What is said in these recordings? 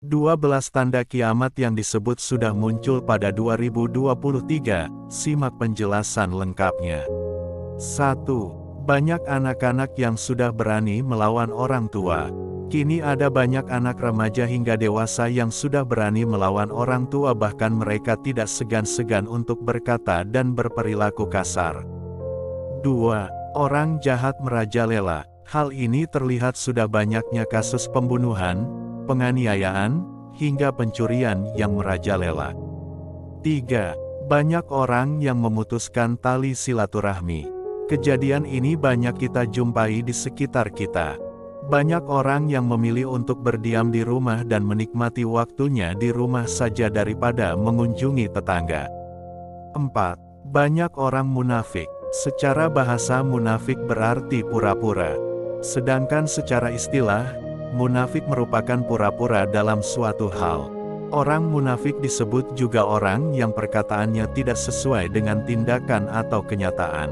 12 tanda kiamat yang disebut sudah muncul pada 2023, simak penjelasan lengkapnya. 1. Banyak anak-anak yang sudah berani melawan orang tua. Kini ada banyak anak remaja hingga dewasa yang sudah berani melawan orang tua, bahkan mereka tidak segan-segan untuk berkata dan berperilaku kasar. 2. Orang jahat merajalela. Hal ini terlihat sudah banyaknya kasus pembunuhan, penganiayaan, hingga pencurian yang merajalela. 3. Banyak orang yang memutuskan tali silaturahmi. Kejadian ini banyak kita jumpai di sekitar kita. Banyak orang yang memilih untuk berdiam di rumah dan menikmati waktunya di rumah saja daripada mengunjungi tetangga. 4. Banyak orang munafik. Secara bahasa munafik berarti pura-pura. Sedangkan secara istilah, munafik merupakan pura-pura dalam suatu hal. Orang munafik disebut juga orang yang perkataannya tidak sesuai dengan tindakan atau kenyataan.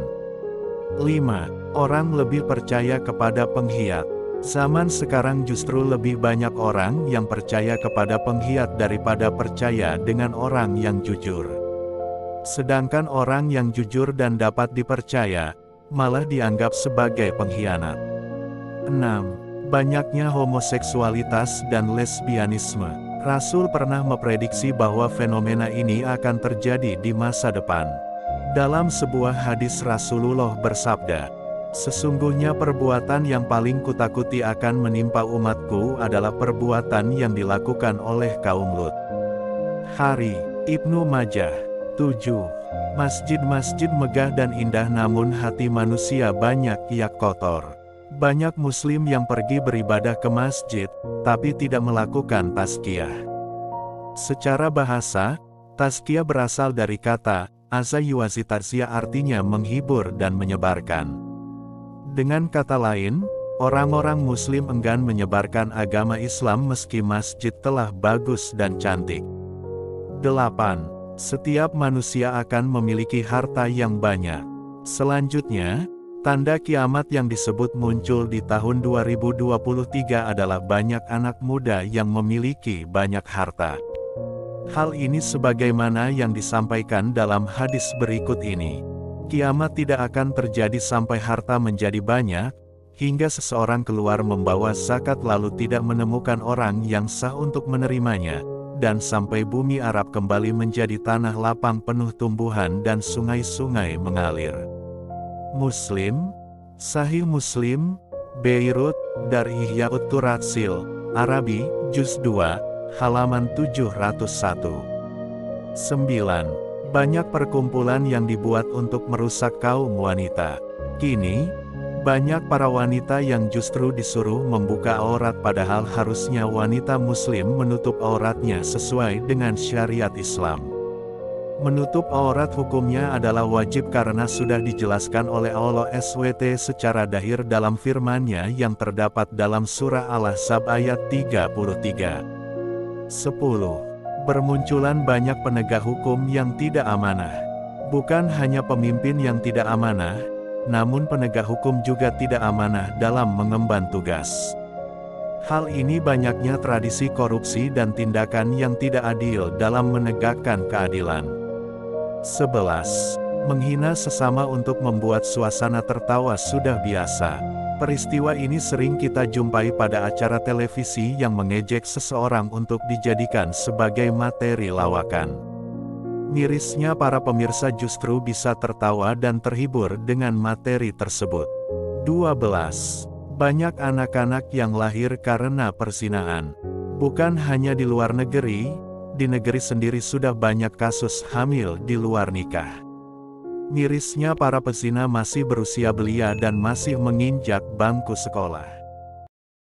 5. Orang lebih percaya kepada pengkhianat. Zaman sekarang justru lebih banyak orang yang percaya kepada pengkhianat daripada percaya dengan orang yang jujur. Sedangkan orang yang jujur dan dapat dipercaya, malah dianggap sebagai pengkhianat. 6. Banyaknya homoseksualitas dan lesbianisme. Rasul pernah memprediksi bahwa fenomena ini akan terjadi di masa depan. Dalam sebuah hadis Rasulullah bersabda, "Sesungguhnya perbuatan yang paling kutakuti akan menimpa umatku adalah perbuatan yang dilakukan oleh kaum Lut." Hari, Ibnu Majah. 7. Masjid-masjid megah dan indah namun hati manusia banyak yang kotor. Banyak muslim yang pergi beribadah ke masjid, tapi tidak melakukan tazkiyah. Secara bahasa, tazkiyah berasal dari kata aza yuwazi tarziyah, artinya menghibur dan menyebarkan. Dengan kata lain, orang-orang muslim enggan menyebarkan agama Islam meski masjid telah bagus dan cantik. 8. Setiap manusia akan memiliki harta yang banyak. Selanjutnya, tanda kiamat yang disebut muncul di tahun 2023 adalah banyak anak muda yang memiliki banyak harta. Hal ini sebagaimana yang disampaikan dalam hadis berikut ini. Kiamat tidak akan terjadi sampai harta menjadi banyak, hingga seseorang keluar membawa zakat lalu tidak menemukan orang yang sah untuk menerimanya, dan sampai bumi Arab kembali menjadi tanah lapang penuh tumbuhan dan sungai-sungai mengalir. Muslim, Sahih Muslim, Beirut, dari Ihya'ut Turatsil, Arabi, Juz 2, halaman 701. 9. Banyak perkumpulan yang dibuat untuk merusak kaum wanita. Kini, banyak para wanita yang justru disuruh membuka aurat padahal harusnya wanita muslim menutup auratnya sesuai dengan syariat Islam. Menutup aurat hukumnya adalah wajib karena sudah dijelaskan oleh Allah SWT secara dahir dalam firman-Nya yang terdapat dalam surah Al-Ahzab ayat 33. 10. Bermunculan banyak penegak hukum yang tidak amanah. Bukan hanya pemimpin yang tidak amanah, namun penegak hukum juga tidak amanah dalam mengemban tugas. Hal ini banyaknya tradisi korupsi dan tindakan yang tidak adil dalam menegakkan keadilan. 11. Menghina sesama untuk membuat suasana tertawa sudah biasa. Peristiwa ini sering kita jumpai pada acara televisi yang mengejek seseorang untuk dijadikan sebagai materi lawakan. Mirisnya para pemirsa justru bisa tertawa dan terhibur dengan materi tersebut. 12. Banyak anak-anak yang lahir karena perzinaan. Bukan hanya di luar negeri, di negeri sendiri sudah banyak kasus hamil di luar nikah. Mirisnya para pezina masih berusia belia dan masih menginjak bangku sekolah.